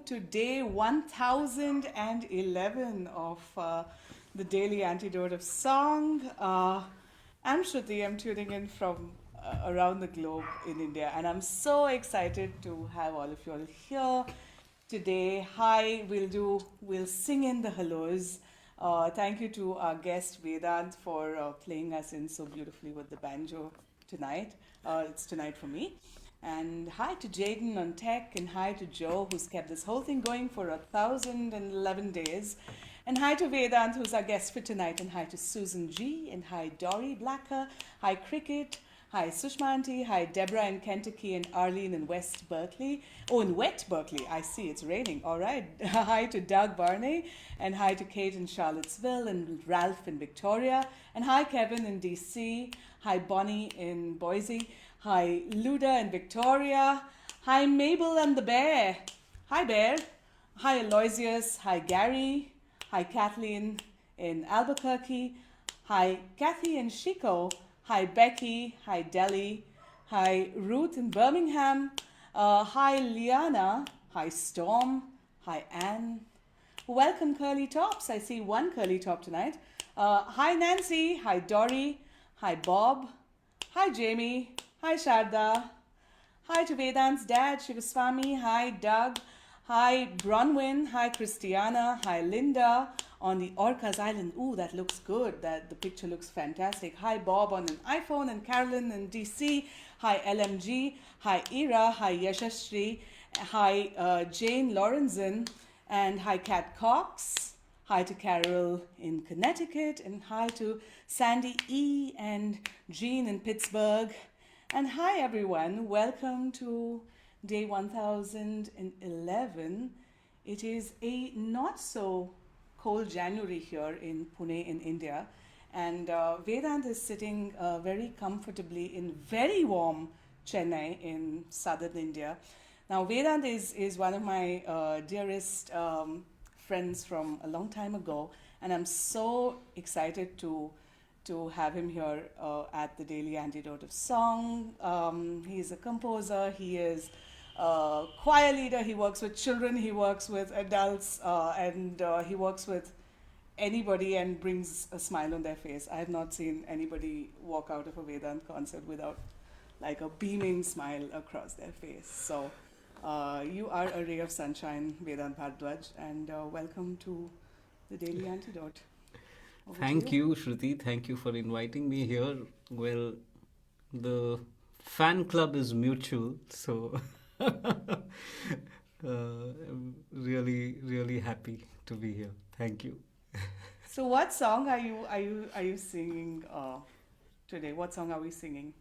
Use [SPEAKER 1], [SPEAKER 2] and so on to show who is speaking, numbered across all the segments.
[SPEAKER 1] to day 1011 of the Daily Antidote of Song. I'm Shruthi. I'm tuning in from around the globe in India, and I'm so excited to have all of you all here today. Hi, we'll sing in the hellos. Thank you to our guest Vedanth for playing us in so beautifully with the banjo tonight. It's tonight for me. And hi to Jaden on tech, and hi to Joe, who's kept this whole thing going for 1,011 days. And hi to Vedanth, who's our guest for tonight. And hi to Susan G. And hi Dory Blacker. Hi Cricket. Hi Sushma Auntie. Hi Deborah in Kentucky and Arlene in West Berkeley. Oh, in Wet Berkeley. I see, it's raining. All right. Hi to Doug Barney. And hi to Kate in Charlottesville and Ralph in Victoria. And hi Kevin in DC. Hi Bonnie in Boise. Hi Luda in Victoria. Hi Mabel and the Bear. Hi Bear. Hi Aloysius. Hi Gary. Hi Kathleen in Albuquerque. Hi Kathy in Chico. Hi Becky. Hi Delhi. Hi Ruth in Birmingham. Hi Liana. Hi Storm. Hi Anne. Welcome Curly Tops. I see one curly top tonight. Hi Nancy. Hi Dory. Hi Bob. Hi Jamie. Hi Sharda. Hi to Vedanth's dad, Shivaswamy. Hi Doug. Hi Bronwyn. Hi Christiana. Hi Linda on the Orcas Island. Ooh, that looks good. The picture looks fantastic. Hi Bob on an iPhone and Carolyn in DC. Hi LMG. Hi Ira. Hi Yashashri. Hi Jane Lorenzen. And hi Kat Cox. Hi to Carol in Connecticut. And hi to Sandy E. and Jean in Pittsburgh. And hi everyone, welcome to day 1011. It is a not so cold January here in Pune in India, and Vedanth is sitting very comfortably in very warm Chennai in southern India. Now Vedanth is one of my dearest friends from a long time ago, and I'm so excited to have him here at the Daily Antidote of Song. He's a composer, he is a choir leader, he works with children, he works with adults, and he works with anybody and brings a smile on their face. I have not seen anybody walk out of a Vedanth concert without like a beaming smile across their face. So you are a ray of sunshine, Vedanth Bharadwaj, and welcome to the Daily Antidote.
[SPEAKER 2] Thank you, Shruti. Thank you for inviting me here. Well, the fan club is mutual, so I'm really happy to be here. Thank you.
[SPEAKER 1] So, what song are you singing today? What song are we singing?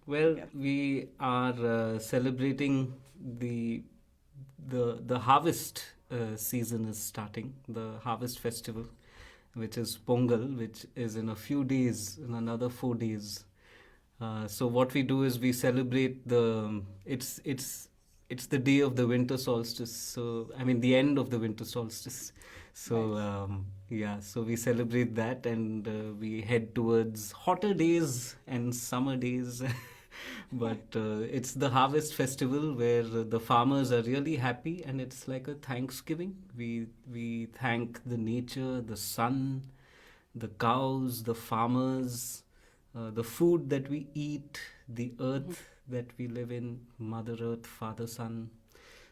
[SPEAKER 2] Well, we are celebrating the harvest season is starting, the harvest festival, which is Pongal, which is in a few days, in another 4 days. So what we do is we celebrate it's the day of the winter solstice. So I mean the end of the winter solstice. So so we celebrate that, and we head towards hotter days and summer days. But it's the harvest festival where the farmers are really happy, and it's like a Thanksgiving. We thank the nature, the sun, the cows, the farmers, the food that we eat, the earth that we live in, Mother Earth, Father Sun.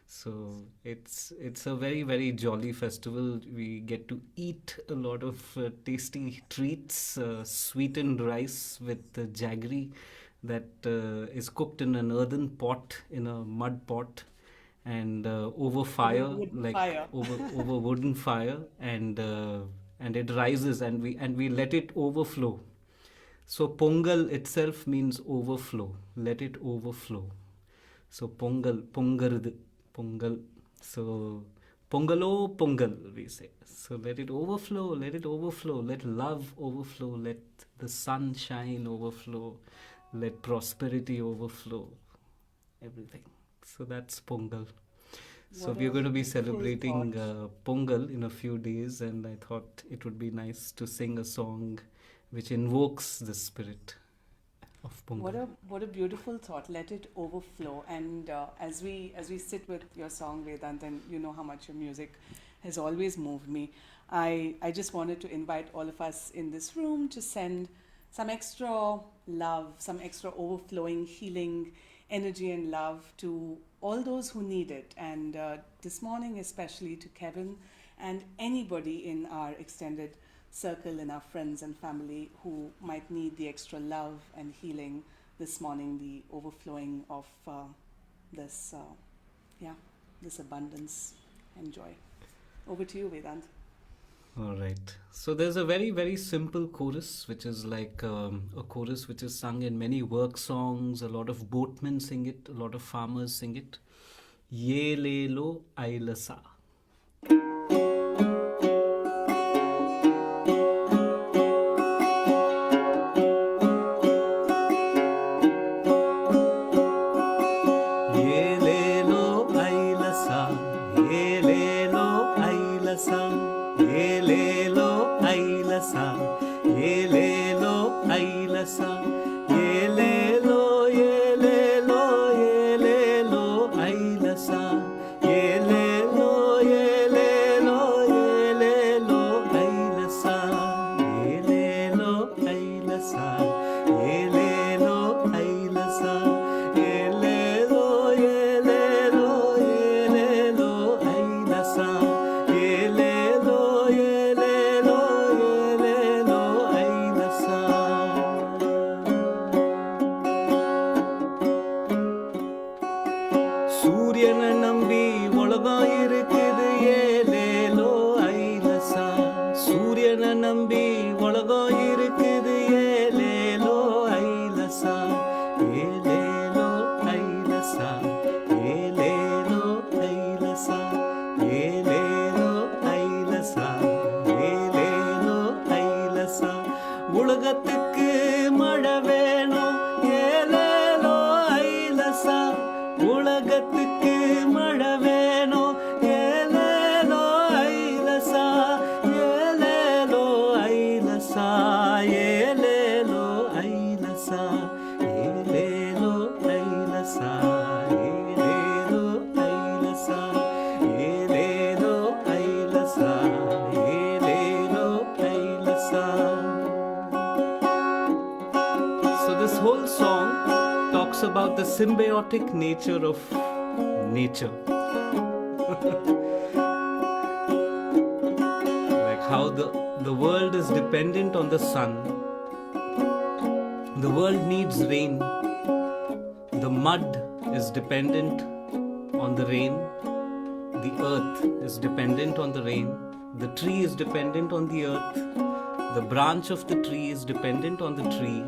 [SPEAKER 2] So it's a very, very jolly festival. We get to eat a lot of tasty treats, sweetened rice with jaggery that is cooked in an earthen pot, in a mud pot, and over fire, over wooden fire, and it rises, and we let it overflow. So Pongal itself means overflow. Let it overflow. So Pongal. So Pongalo Pongal, we say. So let it overflow, let love overflow, let the sunshine overflow, let prosperity overflow, everything. So that's Pongal. So we're going to be celebrating Pongal in a few days, and I thought it would be nice to sing a song which invokes the spirit. of Pongal.
[SPEAKER 1] What a beautiful thought. Let it overflow. And as we sit with your song, Vedant, and you know how much your music has always moved me. I just wanted to invite all of us in this room to send some extra love, some extra overflowing healing energy and love to all those who need it. And this morning, especially to Kevin and anybody in our extended circle and our friends and family who might need the extra love and healing this morning, the overflowing of this, this abundance and joy. Over to you, Vedant.
[SPEAKER 2] All right. So there's a very, very simple chorus, which is like a chorus which is sung in many work songs. A lot of boatmen sing it, a lot of farmers sing it. Yelelo Ailasa. Yelelo Ailasa, Yelelo Ailasa. Yelelo Ailasa, Yelelo Ailasa, Yelelo, Yelelo, Yelelo Ailasa, Yelelo, Yelelo, Yelelo Ailasa, Yelelo Ailasa, Yelelo Ailasa, Yelelo, Yelelo, Yelelo Ailasa. சூரியனை நம்பி உலகம் இருக்குது ஏலேலோ ஐலசா. சூரியனை நம்பி உலகம் இருக்குது ஏலேலோ ஐலசா. ஏலேலோ ஐலசா, ஏலேலோ ஐலசா, ஏலேலோ ஐலசா, ஏலேலோ ஐலசா. உலகத்துக்கு மழை வேணும் ஏலேலோ ஐலசா. உலகத்துக்கு மழை வேணும் ஏலேலோ ஐலசா. ஏலேலோ ஐலசா, ஏலேலோ ஐலசா, ஏலேலோ ஐலசா, ஏலேலோ ஐலசா, ஏலேலோ ஐலசா, ஏலேலோ ஐலசா. So this whole song talks about the symbiotic nature of nature. Like how the world is dependent on the sun. The world needs rain. The mud is dependent on the rain. The earth is dependent on the rain. The tree is dependent on the earth. The branch of the tree is dependent on the tree.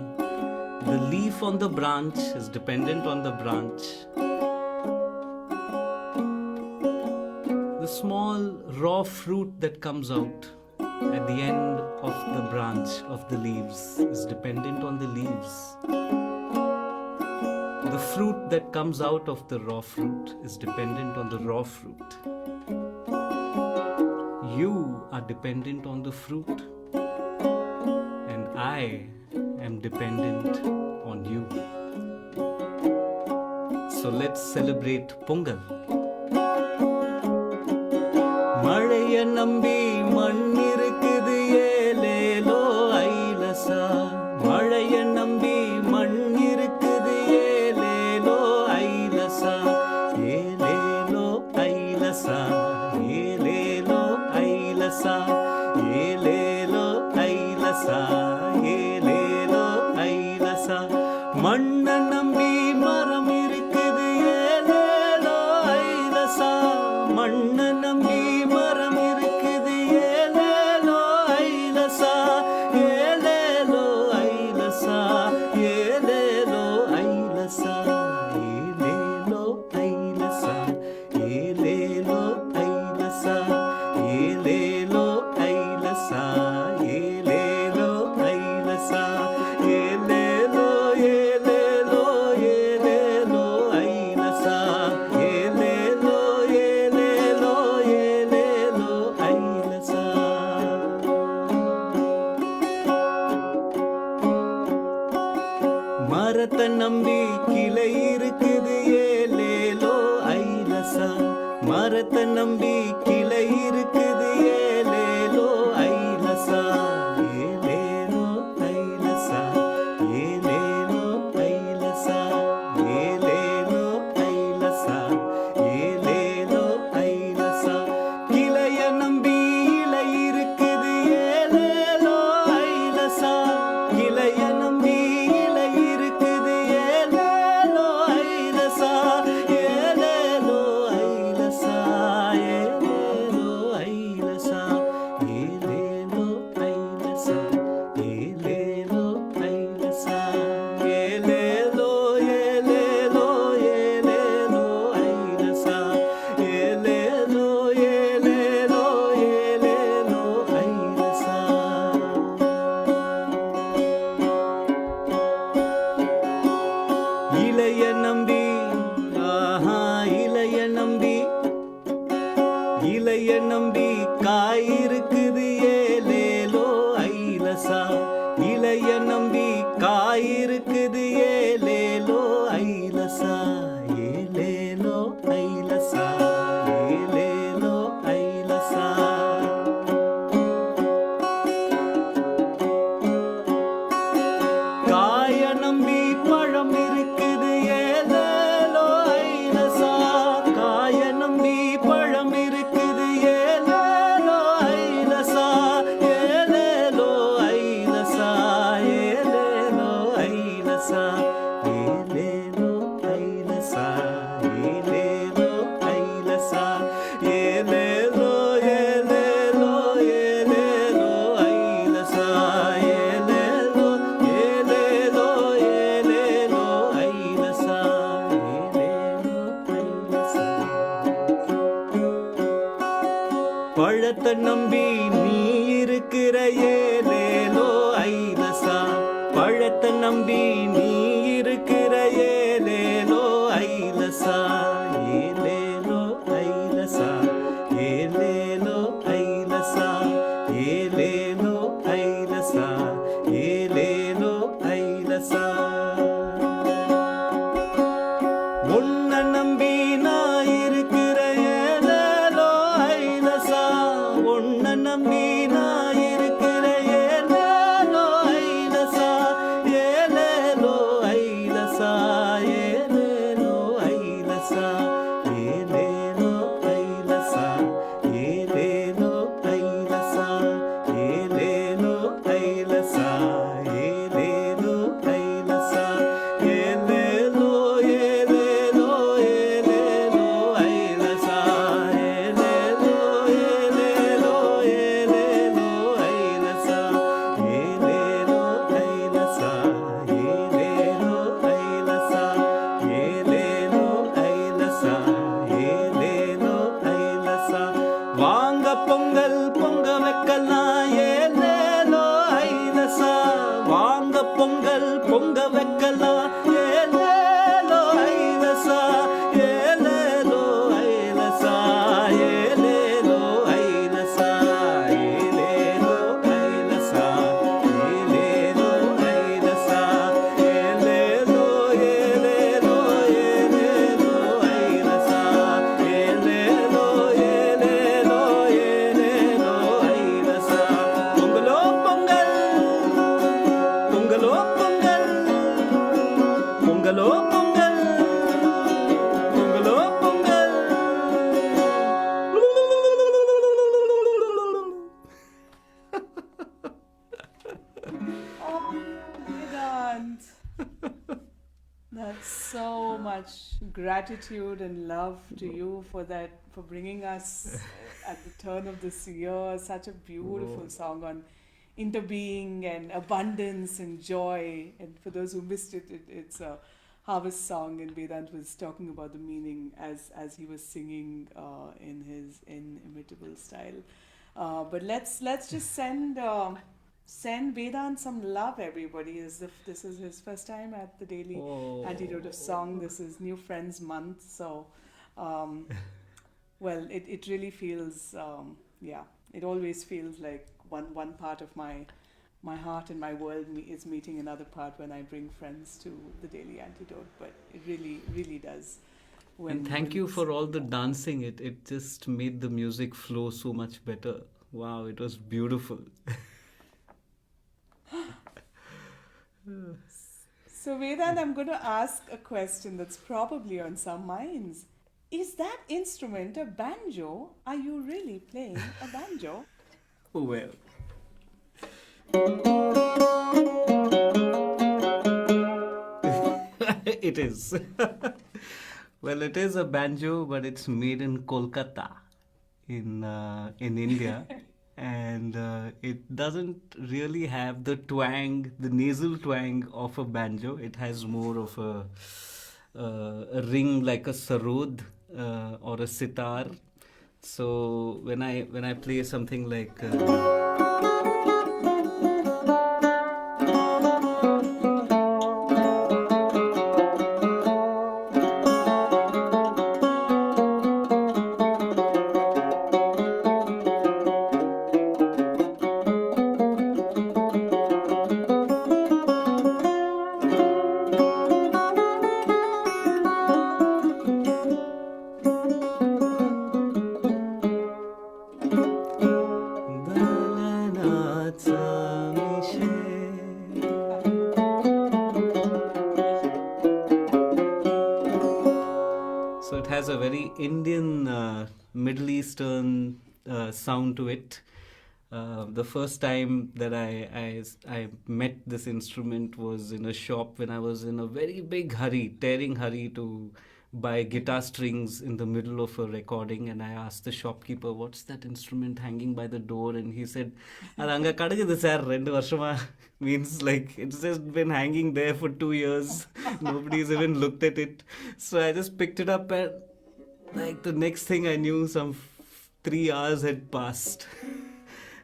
[SPEAKER 2] The leaf on the branch is dependent on the branch. The small raw fruit that comes out at the end of the branch of the leaves is dependent on the leaves. The fruit that comes out of the raw fruit is dependent on the raw fruit. You are dependent on the fruit, and I am dependent on you. So let's celebrate Pongal. மழைய நம்பி மண்ணிருக்குது ஏலேலோ ஐலசா. மழைய நம்பி மண்ணிருக்குது ஏலேலோ ஐலசா. ஏலேலோ ஐலசா, ஏலேலோ ஐலசா, ஏலேலோ ஐலசா, ஏலேலோ ஐலசா. மண்ணை நம்பி மரம் இருக்குது ஏலேலோ ஐலசா. மண்ணை நம்பி மரம் இருக்குது ஏலேலோ ஐலசா. ஏலேலோ ஐலசா, ஏலேலோ ஐலசா, ஏலேலோ ஐலசா, ஏலேலோ ஐலசா, ஏலேலோ ஐலசா. மரத்தை நம்பி கிளை இருக்குது ஏலேலோ ஐலசா. மரத்தை நம்பி கிளை இருக்குது ஏலேலோ ஐலசா. ஏலேலோ ஐலசா, ஏலேலோ ஐலசா, ஏலேலோ ஐலசா, ஏலேலோ ஐலசா. கிளைய நம்பி இலை இருக்குது ஏலேலோ ஐலசா. கிளைய நம்பி இலை இருக்குது ஏலேலோ ஐலசா. ஏலேலோ ஐலசா, ஏலேலோ ஐலசா, ஏலேலோ ஐலசா, ஏலேலோ ஐலசா. ஏலேலோ ஏலேலோ ஏலேலோ ஐலசா. ஏலேலோ ஏலேலோ ஏலேலோ ஐலசா. இளைய நம்பி, ஆஹா இளைய நம்பி, இளைய நம்பி காய் இருக்குது ஏலேலோ ஐலசா. இளைய நம்பி காய் இருக்குது ஏலேலோ ஐலசா. ஏலேலோ ஐலசா, ஏலேலோ ஐலசா. காய நம்பி பழம் இருக்குது ஏலேலோ ஐலசா. காய நம்பி பழம் இருக்குது ஏலேலோ ஐலசா. ஏலேலோ ஐலசா, ஏலேலோ ஐலசா, ஏலேலோ ஐலசா, ஏலேலோ ஐலசா. ஏலேலோ ஏலேலோ ஏலேலோ ஐலசா. ஏலேலோ ஏலேலோ ஏலேலோ ஐலசா. ஏலேலோ ஐலசா. பழத்தை நம்பி நீ இருக்கிற ஏலேலோ ஐலசா. பழத்தை நம்பி நீ இருக்கிற ஏலேலோ ஐலசா. ஏலேலோ ஐலசா, ஏலேலோ ஐலசா, ஏலேலோ ஐலசா, ஏலேலோ ஐலசா. உன்னை நம்பி நான் இருக்கிற ஏலேலோ ஐலசா. உன்னை நம்பி நான் இருக்கிற ஏலேலோ ஐலசா. ஏலேலோ ஐலசா, ஏலேலோ ஐலசா, ஏலேலோ ஐலசா, ஏலேலோ ஐலசா, ஏலேலோ ஐலசா, ஏலேலோ ஐலசா. ஏலேலோ ஏலேலோ ஏலேலோ ஐலசா. ஏலேலோ ஏலேலோ ஏலேலோ ஐலசா. ஏலேலோ ஐலசா, ஏலேலோ ஐலசா, ஏலேலோ ஐலசா, ஏலேலோ ஐலசா. வாங்க பொங்கல் பொங்க வைக்கலாம் ஏலேலோ ஐலசா. வாங்க பொங்கல் பொங்க வைக்கலாம் ஏலேலோ ஐலசா. ஏலேலோ ஐலசா, ஏலேலோ ஐலசா, ஏலேலோ ஐலசா, ஏலேலோ ஐலசா. ஏலேலோ ஏலேலோ ஏலேலோ ஐலசா. ஏலேலோ ஏலேலோ ஏலேலோ ஐலசா. பொங்கலோ பொங்கல், பொங்கலோ பொங்கல், பொங்கலோ பொங்கல், பொங்கலோ Pongal.
[SPEAKER 1] Oh, Vedanth. That's so much gratitude and love to you for that, for bringing us at the turn of this year such a beautiful song on interbeing and abundance and joy. And for those who missed it, it's a harvest song, and Vedanth was talking about the meaning as he was singing in his inimitable style. But let's just send Vedanth some love, everybody. As if this is his first time at the Daily Antidote of Song. This is New Friends Month, so well, it really feels, yeah, it always feels like one part of my heart and my world is meeting another part when I bring friends to the Daily Antidote. But it really, really does.
[SPEAKER 2] And thank you for all the dancing. It just made the music flow so much better. Wow, it was beautiful.
[SPEAKER 1] So, Vedant, I'm going to ask a question that's probably on some minds. Is that instrument a banjo? Are you really playing a banjo?
[SPEAKER 2] Well, it is. Well, it is a banjo, but it's made in Kolkata, in India, and it doesn't really have the twang, the nasal twang of a banjo. It has more of a ring like a sarod or a sitar. So when I play something like so it has a very Indian, Middle Eastern sound to it. The first time that I met this instrument was in a shop when I was in a very big hurry, tearing hurry to buy guitar strings in the middle of a recording, and I asked the shopkeeper, "What's that instrument hanging by the door?" And he said, "Adu anga kadukudhu sir, 2 varshama." Means like it's just been hanging there for 2 years. Nobody's even looked at it. So I just picked it up, and like the next thing I knew, some 3 hours had passed.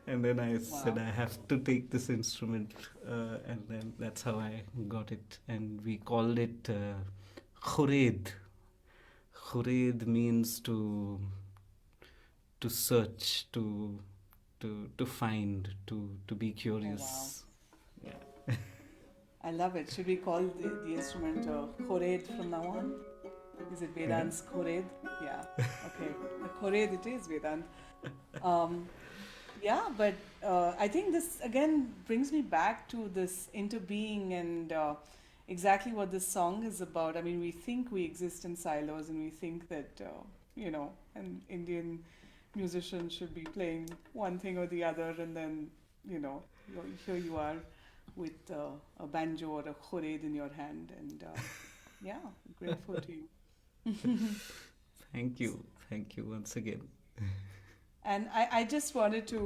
[SPEAKER 2] And then I said, I have to take this instrument. And then that's how I got it. And we called it Khured. Khured means to search, to find, to be curious.
[SPEAKER 1] Oh, wow. Yeah. I love it. Should we call the instrument Khured from now on? Is it Vedant's Khured? Yeah. Okay. Khured it is, Vedant. Yeah, but I think this again brings me back to this interbeing and exactly what this song is about. I mean, we think we exist in silos and we think that, an Indian musician should be playing one thing or the other, and then, here you are with a banjo or a khured in your hand, and yeah, grateful to you.
[SPEAKER 2] Thank you once again.
[SPEAKER 1] And I just wanted to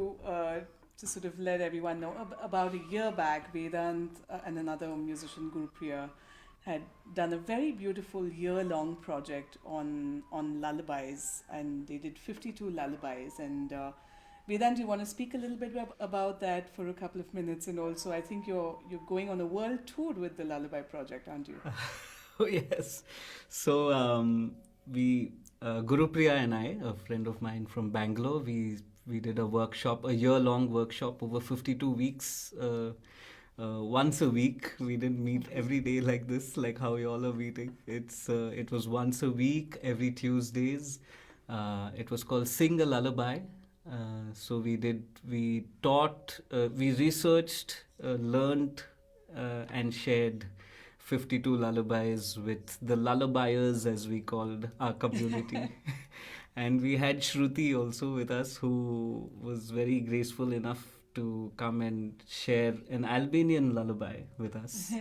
[SPEAKER 1] sort of let everyone know about a year back, Vedanth and another musician, Guru Priya, had done a very beautiful year-long project on lullabies, and they did 52 lullabies. And Vedanth, do you want to speak a little bit about that for a couple of minutes? And also, I think you're going on a world tour with the lullaby project, aren't you?
[SPEAKER 2] Oh yes. So we Guru Priya and I, a friend of mine from Bangalore, we did a workshop, a year-long workshop over 52 weeks. Once a week. We didn't meet every day like this, like how you all are meeting. It was once a week, every Tuesdays. It was called Sing a Lullaby. So we taught, we researched, learned, and shared 52 lullabies with the lullabiers, as we called our community. And we had Shruthi also with us, who was very graceful enough to come and share an Albanian lullaby with us,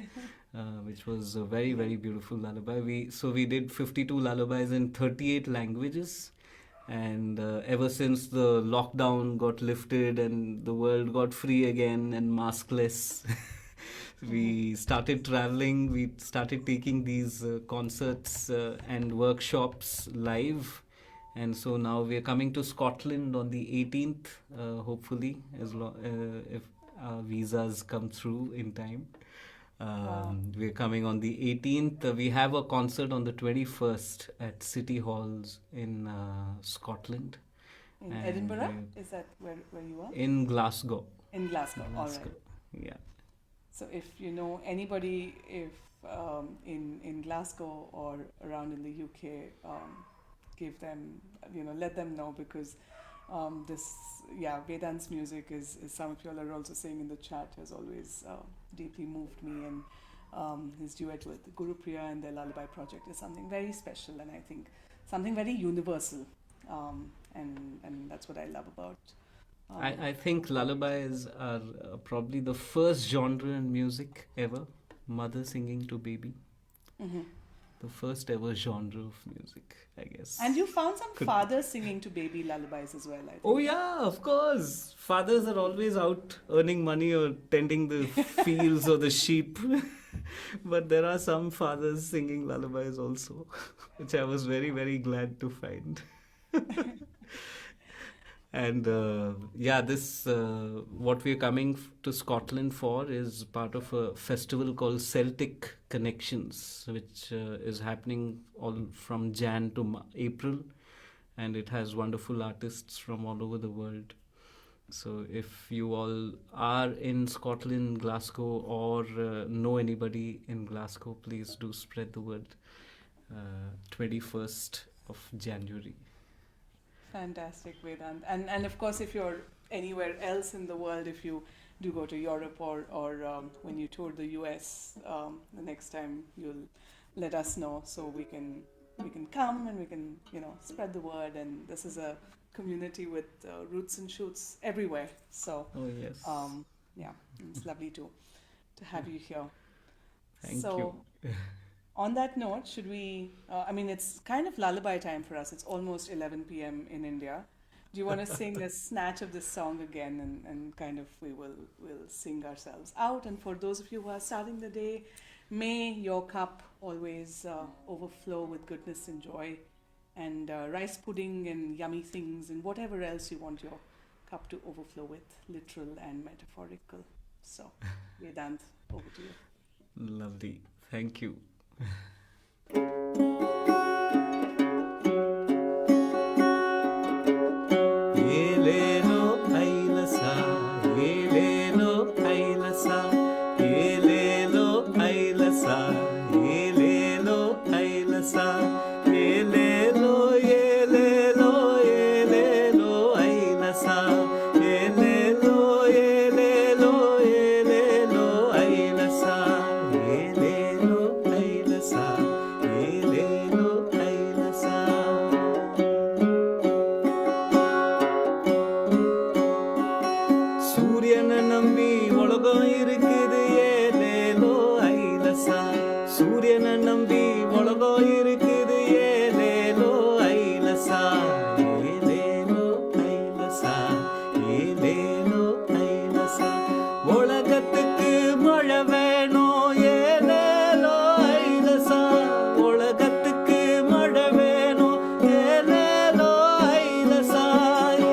[SPEAKER 2] which was a very, very beautiful lullaby. We did 52 lullabies in 38 languages. And ever since the lockdown got lifted and the world got free again and maskless, we started traveling. We started taking these concerts and workshops live. And so now we are coming to Scotland on the 18th, hopefully, if our visas come through in time. We're coming on the 18th. We have a concert on the 21st at City Halls in Scotland.
[SPEAKER 1] In Edinburgh? Is that where you are?
[SPEAKER 2] In Glasgow.
[SPEAKER 1] In Glasgow, all right.
[SPEAKER 2] Yeah.
[SPEAKER 1] So if you know anybody, if in Glasgow or around in the UK, give them, let them know, because this, yeah, Vedant's music is some of you all are also saying in the chat, has always deeply moved me, and his duet with Guru Priya and their Lullaby project is something very special, and I think something very universal, and that's what I love about.
[SPEAKER 2] I think lullabies are probably the first genre in music ever. Mother singing to baby.
[SPEAKER 1] Mhm.
[SPEAKER 2] The first ever genre of music, I guess.
[SPEAKER 1] And you found some
[SPEAKER 2] Could-
[SPEAKER 1] fathers singing to baby lullabies as well, I think.
[SPEAKER 2] Oh, yeah, of course. Fathers are always out earning money or tending the fields or the sheep. But there are some fathers singing lullabies also, which I was very, very glad to find. And yeah, this what we're coming to Scotland for is part of a festival called Celtic Connections, which is happening all from Jan to April, and it has wonderful artists from all over the world. So if you all are in Scotland, Glasgow, or know anybody in Glasgow, please do spread the word. 21st of January.
[SPEAKER 1] Fantastic, Vedant. And of course, if you're anywhere else in the world, if you do go to Europe or when you tour the US, the next time you'll let us know, so we can come and we can spread the word. And this is a community with roots and shoots everywhere. So
[SPEAKER 2] Oh, yes.
[SPEAKER 1] yeah, it's lovely to have you here.
[SPEAKER 2] Thank
[SPEAKER 1] So,
[SPEAKER 2] you.
[SPEAKER 1] on that note, should we? I mean, it's kind of lullaby time for us. It's almost 11 p.m. in India. Do you want to sing a snatch of this song again, and kind of we'll sing ourselves out? And for those of you who are starting the day, may your cup always overflow with goodness and joy, and rice pudding and yummy things and whatever else you want your cup to overflow with, literal and metaphorical. So, Vedant, over to you.
[SPEAKER 2] Lovely. Thank you. Yelelo Ailasa, Yelelo Ailasa, Yelelo Ailasa, Yelelo Ailasa, Yelelo, Yelelo, Yelelo Ailasa, Yelelo, Yelelo, Yelelo Ailasa, Yelelo Ailasa, Yelelo Ailasa. சூரியனை நம்பி உலகம் இருக்குது ஏலேலோ ஐலசா. சூரியனை நம்பி உலகம் இருக்குது ஏலேலோ ஐலசா. ஏலேலோ ஐலசா, ஏலேலோ ஐலசா. உலகத்துக்கு மழை வேணும் ஏலேலோ ஐலசா. உலகத்துக்கு மழை வேணும் ஏலேலோ ஐலசா.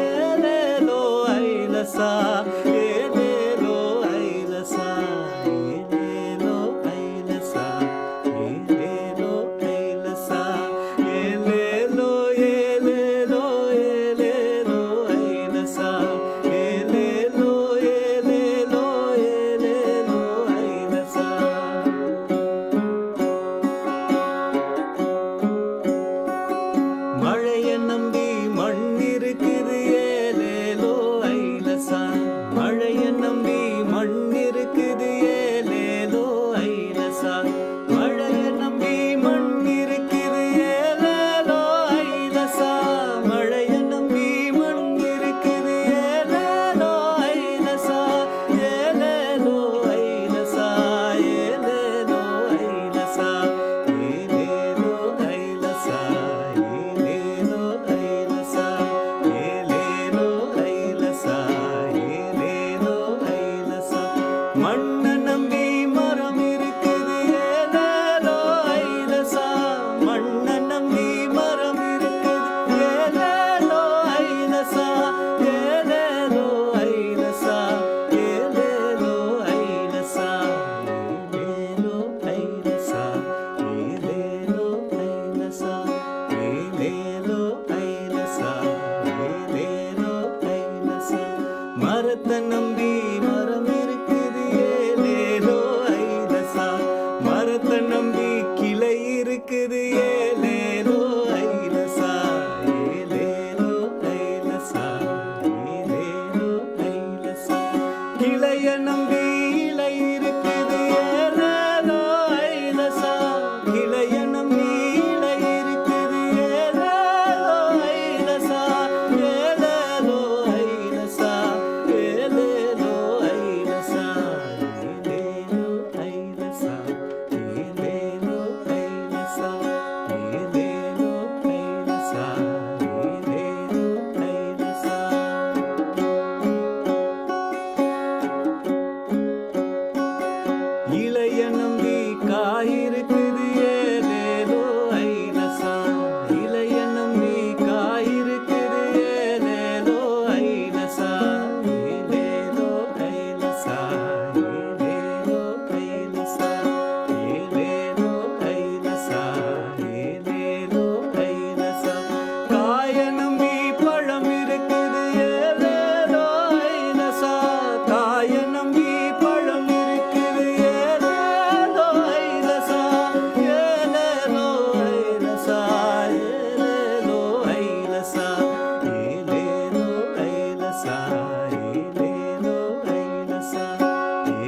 [SPEAKER 2] ஏலேலோ ஐலசா, ஏலேலோ ஐலசா, ஏலேலோ ஐலசா, ஏலேலோ ஐலசா. ஏலேலோ, ஏலேலோ, ஏலேலோ ஐலசா. ஏலேலோ, ஏலேலோ, ஏலேலோ ஐலசா. மழைய நம்பி மண் இருக்குது ஏலேலோ ஐலசா. மழைய நம்பி மண் இருக்குது ஏலேலோ ஐலசா. மழைய நம்பி மண் இருக்குது ஏலேலோ ஐலசா. மழைய நம்பி மண் இருக்குது ஏலேலோ ஐலசா. ஏலேலோ ஐலசா, ஏலேலோ ஐலசா, ஏலேலோ ஐலசா, ஏலேலோ ஐலசா, ஏலேலோ ஐலசா, ஏலேலோ ஐலசா. மண்ணை நம்பி மரம் இருக்குது ஏலேலோ ஐலசா. மண்ணை நம்பி மரம் இருக்குது ஏலேலோ ஐலசா. ஏலேலோ ஐலசா, ஏலேலோ ஐலசா, ஏலேலோ ஐலசா, ஏலேலோ ஐலசா, ஏலேலோ ஐலசா, ஏலேலோ ஐலசா. மரத்தை நம்பி மரம் இருக்குது கிளைய நம்பி இலை இருக்குது ஏலேலோ ஐலசா. கிளைய நம்பி இலை இருக்குது ஏலேலோ ஐலசா. ஏலேலோ ஐலசா. ஏலேலோ ஐலசா. ஏலேலோ ஐலசா. ஏலேலோ ஐலசா. ஏலேலோ ஐலசா. ஏலேலோ ஐலசா. இளைய நம்பி காயிருக்குது ஏலேலோ ஐலசா. இளைய நம்பி காயிருக்குது ஏலேலோ ஐலசா. ஏலேலோ ஐலசா. ஏலேலோ ஐலசா. ஏலேலோ ஐலசா. ஏலேலோ ஐலசா. காய நம்பி பழம் இருக்குது ஏலேலோ ஐலசா. காய நம்பி பழம் இருக்குது ஏலேலோ ஐலசா. ஏலேலோ ஐலசா. ஏலேலோ ஐலசா. ஏலேலோ ஐலசா. ஏலேலோ ஐலசா.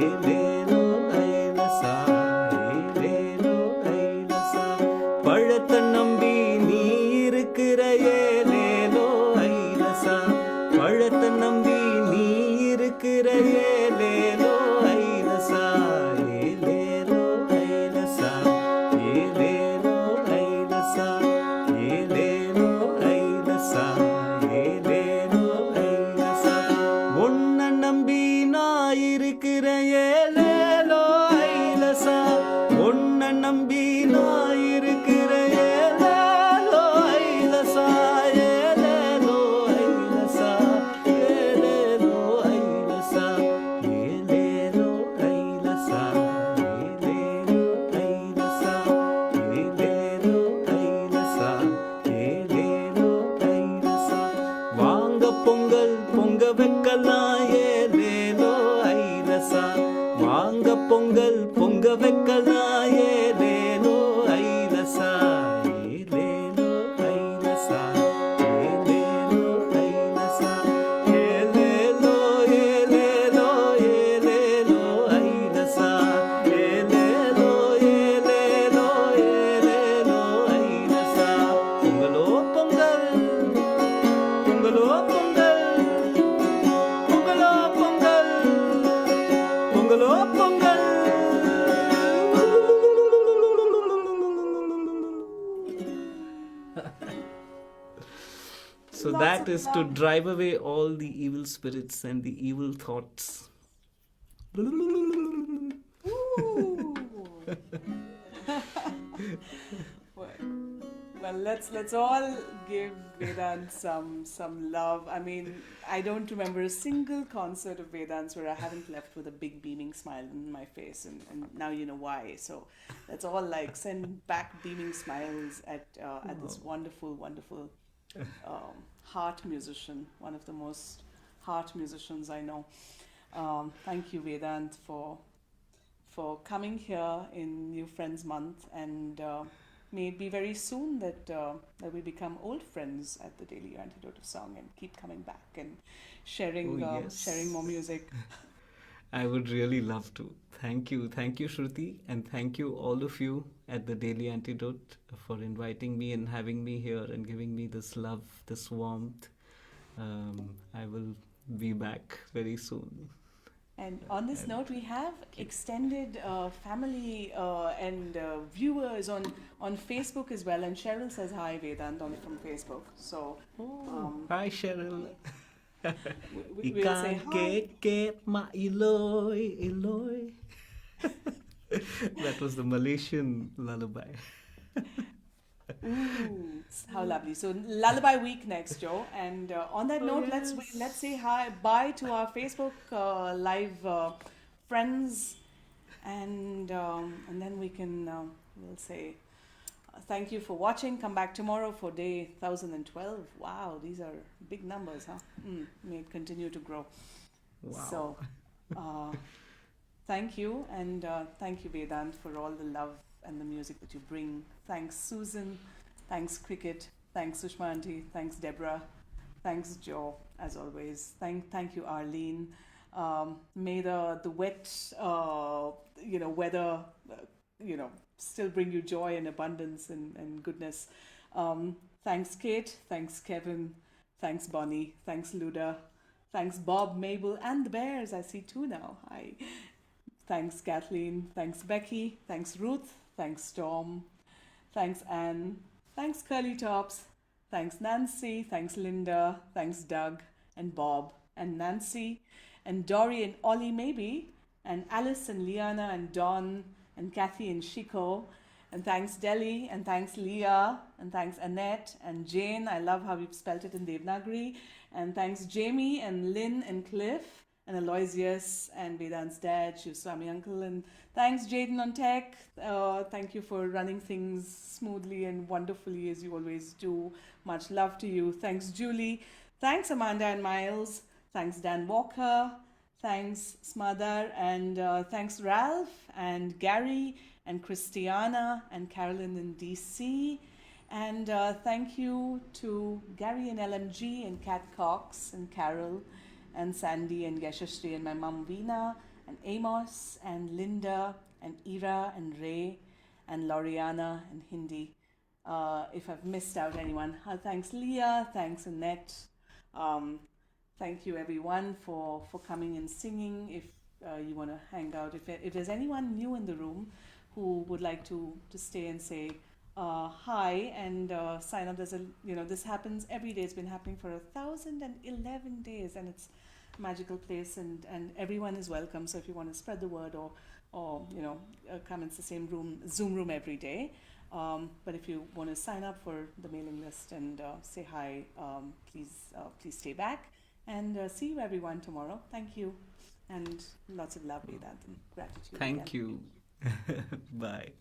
[SPEAKER 2] ஏலேலோ ஐலசா. ஏலேலோ ஐலசா. பழத்தை நம்பி நீ இருக்கிற ஏலேலோ ஐலசா. பழத்தை நம்பி நீ இருக்கிற ஏலேலோ ஐலசா. ஏலேலோ ஐலசா. ஏலேலோ ஐலசா. ஏலேலோ ஐலசா. ஏலேலோ ஐலசா. உன்னை நம்பி நான் இருக்கிற ஏலேலோ ஐலசா. உன்னை நம்பி நான் இருக்கிற ஏலேலோ ஐலசா. ஏலேலோ ஐலசா. ஏலேலோ ஐலசா. ஏலேலோ ஐலசா. ஏலேலோ ஐலசா. ஏலேலோ ஐலசா. ஏலேலோ ஐலசா. வாங்க பொங்கல் பொங்க வைக்கலாம் ஏலேலோ ஐலசா. வாங்க பொங்கல் பொங்க வைக்கலாம் ஏலேலோ ஐலசா. ஏலேலோ ஐலசா. ஏலேலோ ஐலசா. ஏலேலோ ஏலேலோ ஏலேலோ ஐலசா. ஏலேலோ ஏலேலோ ஏலேலோ ஐலசா. பொங்கலோ பொங்கல். பொங்கலோ பொங்கல். பொங்கலோ பொங்கல். பொங்கலோ Pongal. So
[SPEAKER 1] Lots
[SPEAKER 2] that
[SPEAKER 1] of
[SPEAKER 2] is to
[SPEAKER 1] love.
[SPEAKER 2] drive away all the evil spirits and the evil thoughts.
[SPEAKER 1] Ooh. Well, let's all give Vedanth some love. I mean, I don't remember a single concert of Vedanth's where I haven't left with a big beaming smile on my face, and now you know why. So let's all like send back beaming smiles at this wonderful heart musician, one of the most heart musicians I know. Thank you, Vedanth, for coming here in New Friends Month, and may it be very soon that we become old friends at the Daily Antidote of Song and keep coming back and sharing
[SPEAKER 2] Oh, yes.
[SPEAKER 1] sharing more music.
[SPEAKER 2] I would really love to. Thank you, Shruti, and thank you all of you at the Daily Antidote for inviting me and having me here and giving me this love, this warmth. I will be back very soon.
[SPEAKER 1] And on this note, we have extended family and viewers on Facebook as well. And Cheryl says hi, Vedanth, from Facebook. So
[SPEAKER 2] Hi, Cheryl.
[SPEAKER 1] we'll say hi.
[SPEAKER 2] Ma iloi, iloi. That was the Malaysian lullaby.
[SPEAKER 1] Ooh, how lovely! So lullaby week next, Joe. And on that note, let's say hi, bye to our Facebook live friends, and then we can we'll say thank you for watching. Come back tomorrow for day 1012. Wow, these are big numbers, huh? May it continue to grow.
[SPEAKER 2] Wow.
[SPEAKER 1] So thank you, and thank you, Vedanth, for all the love and the music that you bring. Thanks, Susan. Thanks, Cricket. Thanks, Sushma Auntie. Thanks, Deborah. Thanks, Joe, as always. Thank you, Arlene. May the wet, weather, still bring you joy and abundance and goodness. Thanks, Kate. Thanks, Kevin. Thanks, Bonnie. Thanks, Luda. Thanks, Bob, Mabel, and the Bears. I see two now. Hi. Thanks, Kathleen. Thanks, Becky. Thanks, Ruth. Thanks, Storm. Thanks, Anne. Thanks, Curly Tops. Thanks, Nancy. Thanks, Linda. Thanks, Doug and Bob and Nancy and Dory and Ollie, maybe, and Alice and Liana and Don and Kathy and Shiko. And thanks, Delhi, and thanks, Leah, and thanks, Annette and Jane. I love how you've spelt it in Devanagari. And thanks, Jamie and Lynn and Cliff and Aloysius and Vedanth's dad, Shivswami uncle. And thanks, Jaden on tech. Thank you for running things smoothly and wonderfully as you always do. Much love to you. Thanks, Julie. Thanks, Amanda and Miles. Thanks, Dan Walker. Thanks, Smadar. And thanks, Ralph and Gary and Christiana and Carolyn in DC. And thank you to Gary and LMG and Kat Cox and Carol and Sandy and Yashashri and my mum Veena and Amos and Linda and Ira and Ray and Loriana and Hindi. If I've missed out anyone, thanks Leah, thanks Annette. Thank you everyone for coming and singing. If you want to hang out, if there's anyone new in the room who would like to stay and say hi and sign up, this happens every day. It's been happening for 1,011 days, and it's a magical place, and everyone is welcome. So if you want to spread the word or come into the same Zoom room every day. But if you want to sign up for the mailing list and say hi, please stay back, and see you everyone tomorrow. Thank you, and lots of love, Vedanth, and gratitude.
[SPEAKER 2] Thank
[SPEAKER 1] again.
[SPEAKER 2] you. Bye.